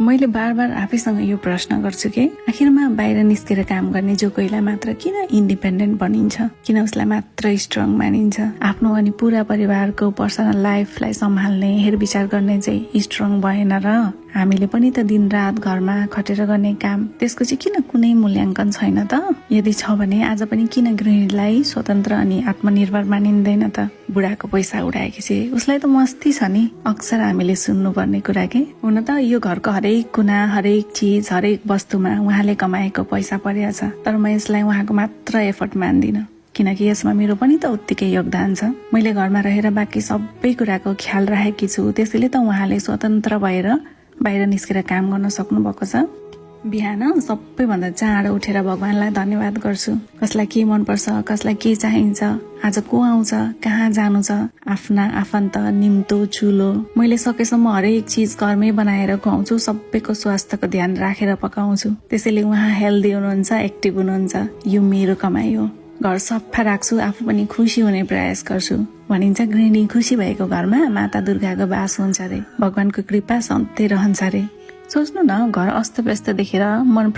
मैले बार बार आफैसँग यो प्रश्न गर्छु कि आखिरमा बाहिर निस्केर काम गर्ने जो कोहीलाई मात्र किन इन्डिपेन्डेन्ट बनिन्छ, किन उसलाई मात्र स्ट्रङ मानिन्छ। आफ्नो अनि पूरा परिवारको पर्सनल लाइफलाई सम्हाल्ने हेरविचार गर्ने चाहिँ स्ट्रङ भएन र हामीले पनि त दिन रात घरमा खटेर गर्ने काम, त्यसको चाहिँ किन कुनै मूल्याङ्कन छैन त। यदि छ भने आज पनि किन गृहिणीलाई स्वतन्त्र अनि आत्मनिर्भर मानिँदैन त। बुढाको पैसा उडाएपछि उसलाई त मस्ती छ नि, अक्सर हामीले सुन्नुपर्ने कुरा के। हुन त यो घरको हरेक कुना, हरेक चिज, हरेक वस्तुमा उहाँले कमाएको पैसा परेको छ, तर म यसलाई उहाँको मात्र एफर्ट मान्दिनँ, किनकि यसमा मेरो पनि त उत्तिकै योगदान छ। मैले घरमा रहेर बाँकी सबै कुराको ख्याल राखेकी छु, त्यसैले त उहाँले स्वतन्त्र भएर बाहिर निस्केर काम गर्न सक्नु भएको छ। बिहान सबैभन्दा चाँडो उठेर भगवानलाई धन्यवाद गर्छु। कसलाई के मनपर्छ, कसलाई के चाहिन्छ, आज को आउँछ, कहाँ जानु छ, आफ्ना आफन्त, निम्तो, चुलो, मैले सकेसम्म हरेक चिज घरमै बनाएर खुवाउँछु। सबैको स्वास्थ्यको ध्यान राखेर पकाउँछु। त्यसैले उहाँ हेल्दी हुनुहुन्छ, एक्टिभ हुनुहुन्छ। यो मेरो कमाई हो। घर सफा राख्छु, आफू पनि खुसी हुने प्रयास गर्छु। भनिन्छ गृहिणी खुसी भएको घरमा माता दुर्गाको बास हुन्छ रे, भगवानको कृपा सधैँ रहन्छ रे। सोच्नु न, घर अस्तव्यस्त देखेर मन